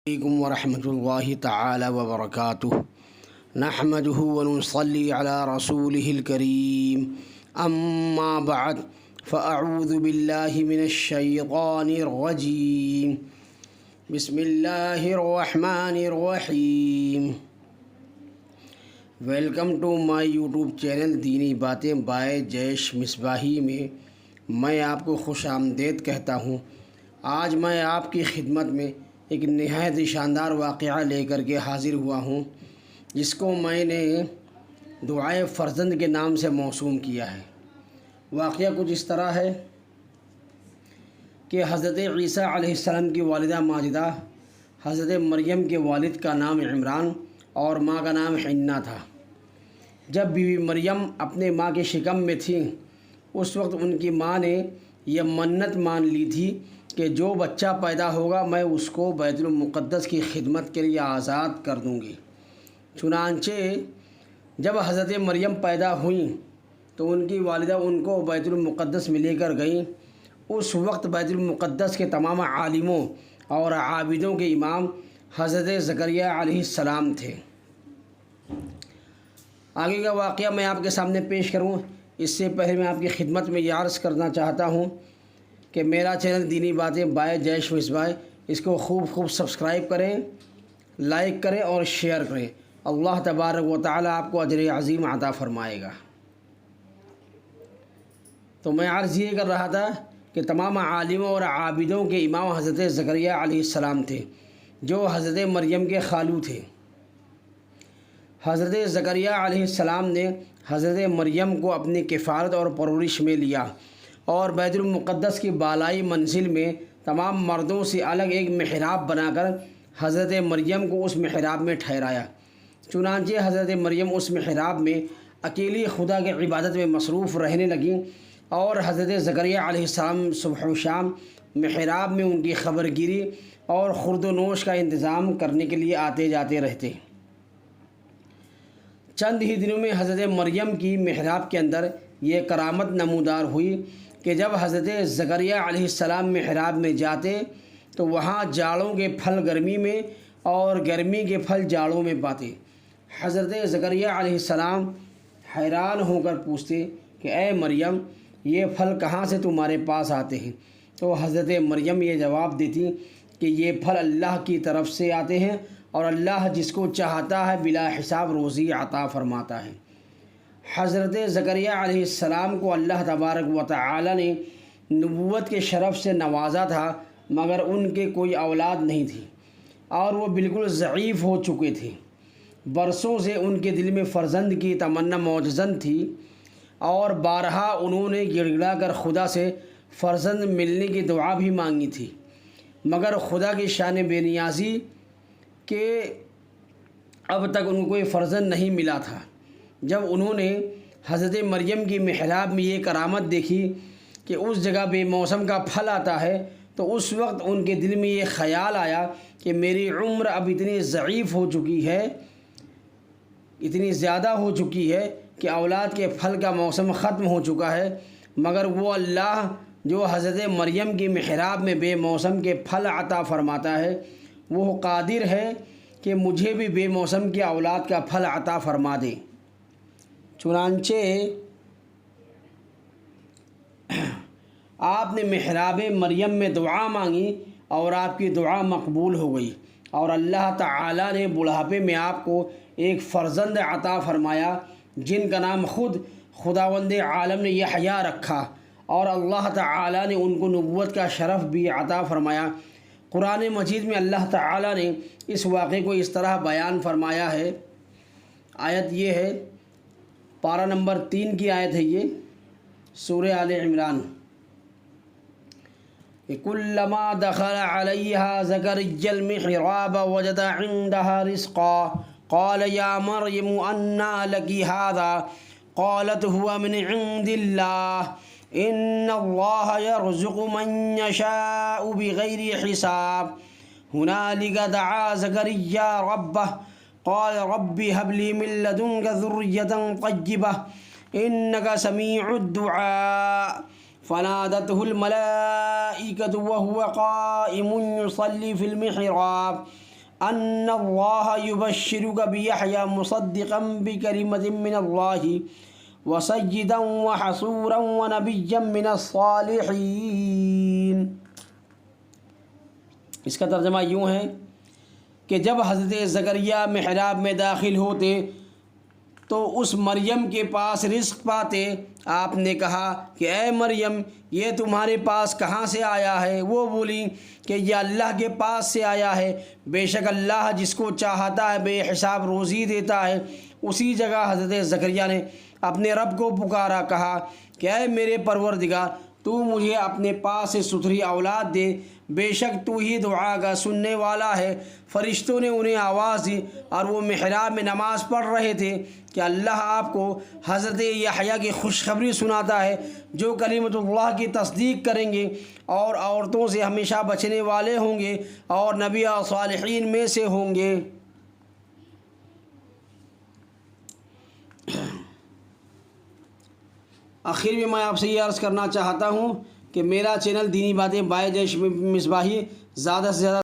علیکم ورحمۃ اللہ تعالی وبرکاتہ نحمده ونصلی علی رسوله الکریم اما بعد فاعوذ باللہ من الشیطان الرجیم بسم اللہ الرحمن الرحیم۔ Welcome to my YouTube channel دینی باتیں بائے جیش مصباحی میں میں آپ کو خوش آمدید کہتا ہوں۔ آج میں آپ کی خدمت میں ایک نہایت شاندار واقعہ لے کر کے حاضر ہوا ہوں، جس کو میں نے دعائے فرزند کے نام سے موسوم کیا ہے۔ واقعہ کچھ اس طرح ہے کہ حضرت عیسیٰ علیہ السلام کی والدہ ماجدہ حضرت مریم کے والد کا نام عمران اور ماں کا نام حنہ تھا۔ جب بیوی مریم اپنے ماں کے شکم میں تھیں، اس وقت ان کی ماں نے یہ منت مان لی تھی کہ جو بچہ پیدا ہوگا میں اس کو بیت المقدس کی خدمت کے لیے آزاد کر دوں گی۔ چنانچہ جب حضرت مریم پیدا ہوئیں تو ان کی والدہ ان کو بیت المقدس میں لے کر گئیں۔ اس وقت بیت المقدس کے تمام عالموں اور عابدوں کے امام حضرت زکریا علیہ السلام تھے۔ آگے کا واقعہ میں آپ کے سامنے پیش کروں، اس سے پہلے میں آپ کی خدمت میں یہ عرض کرنا چاہتا ہوں کہ میرا چینل دینی باتیں بائے جیش مصباح، اس کو خوب سبسکرائب کریں، لائک کریں اور شیئر کریں۔ اللہ تبارک و تعالی آپ کو اجر عظیم عطا فرمائے گا۔ تو میں عرض یہ کر رہا تھا کہ تمام عالموں اور عابدوں کے امام حضرت زکریا علیہ السلام تھے، جو حضرت مریم کے خالو تھے۔ حضرت زکریا علیہ السلام نے حضرت مریم کو اپنی کفالت اور پرورش میں لیا اور بیت المقدس کی بالائی منزل میں تمام مردوں سے الگ ایک محراب بنا کر حضرت مریم کو اس محراب میں ٹھہرایا۔ چنانچہ حضرت مریم اس محراب میں اکیلی خدا کی عبادت میں مصروف رہنے لگیں اور حضرت زکریا علیہ السلام صبح و شام محراب میں ان کی خبر گیری اور خورد و نوش کا انتظام کرنے کے لیے آتے جاتے رہتے۔ چند ہی دنوں میں حضرت مریم کی محراب کے اندر یہ کرامت نمودار ہوئی کہ جب حضرت زکریا علیہ السلام محراب میں جاتے تو وہاں جاڑوں کے پھل گرمی میں اور گرمی کے پھل جاڑوں میں پاتے۔ حضرت زکریا علیہ السلام حیران ہو کر پوچھتے کہ اے مریم، یہ پھل کہاں سے تمہارے پاس آتے ہیں؟ تو حضرت مریم یہ جواب دیتی کہ یہ پھل اللہ کی طرف سے آتے ہیں اور اللہ جس کو چاہتا ہے بلا حساب روزی عطا فرماتا ہے۔ حضرت زکریا علیہ السلام کو اللہ تبارک و تعالی نے نبوت کے شرف سے نوازا تھا، مگر ان کے کوئی اولاد نہیں تھی اور وہ بالکل ضعیف ہو چکے تھے۔ برسوں سے ان کے دل میں فرزند کی تمنا موجزن تھی اور بارہا انہوں نے گڑ گڑا کر خدا سے فرزند ملنے کی دعا بھی مانگی تھی، مگر خدا کی شان بے نیازی کہ اب تک ان کو کوئی فرزند نہیں ملا تھا۔ جب انہوں نے حضرت مریم کی محراب میں یہ کرامت دیکھی کہ اس جگہ بے موسم کا پھل آتا ہے، تو اس وقت ان کے دل میں یہ خیال آیا کہ میری عمر اب اتنی ضعیف ہو چکی ہے، اتنی زیادہ ہو چکی ہے کہ اولاد کے پھل کا موسم ختم ہو چکا ہے، مگر وہ اللہ جو حضرت مریم کی محراب میں بے موسم کے پھل عطا فرماتا ہے، وہ قادر ہے کہ مجھے بھی بے موسم کی اولاد کا پھل عطا فرما دے۔ چنانچہ آپ نے محراب مریم میں دعا مانگی اور آپ کی دعا مقبول ہو گئی اور اللہ تعالی نے بڑھاپے میں آپ کو ایک فرزند عطا فرمایا جن کا نام خود خداوند عالم نے یحییٰ رکھا، اور اللہ تعالی نے ان کو نبوت کا شرف بھی عطا فرمایا۔ قرآن مجید میں اللہ تعالی نے اس واقعے کو اس طرح بیان فرمایا ہے۔ آیت یہ ہے، پارہ نمبر 3 کی آیت ہے یہ، سورہ آل عمران۔ کلما دخل علیہا زکریا المحراب وجد عندها رزقا قال یا مریم انا لک ھذا قالت هو من عند اللہ ان اللہ یرزق من یشاء بغیر حساب هنالک دعا زکریا ربہ قال رب هب لي من لدنك ذرية طيبة إنك سميع الدعاء فنادته الملائكة وهو قائم يصلي في المحراب ان اللہ یبشرک بیحییٰ مصدقا بکلمۃ من اللہ وسیدا وحصورا ونبیا من الصالحین۔ اس کا ترجمہ یوں ہے کہ جب حضرت زکریا محراب میں داخل ہوتے تو اس مریم کے پاس رزق پاتے۔ آپ نے کہا کہ اے مریم، یہ تمہارے پاس کہاں سے آیا ہے؟ وہ بولی کہ یہ اللہ کے پاس سے آیا ہے، بے شک اللہ جس کو چاہتا ہے بے حساب روزی دیتا ہے۔ اسی جگہ حضرت زکریا نے اپنے رب کو پکارا، کہا کہ اے میرے پروردگار، تو مجھے اپنے پاس سے ستھری اولاد دے، بے شک تو ہی دعا کا سننے والا ہے۔ فرشتوں نے انہیں آواز دی اور وہ محراب میں نماز پڑھ رہے تھے کہ اللہ آپ کو حضرت یحییٰ کی خوشخبری سناتا ہے جو کلمۃ اللہ کی تصدیق کریں گے اور عورتوں سے ہمیشہ بچنے والے ہوں گے اور نبی اور صالحین میں سے ہوں گے۔ آخر میں میں آپ سے یہ عرض کرنا چاہتا ہوں کہ میرا چینل دینی باتیں بائے جیش مصباحی زیادہ سے زیادہ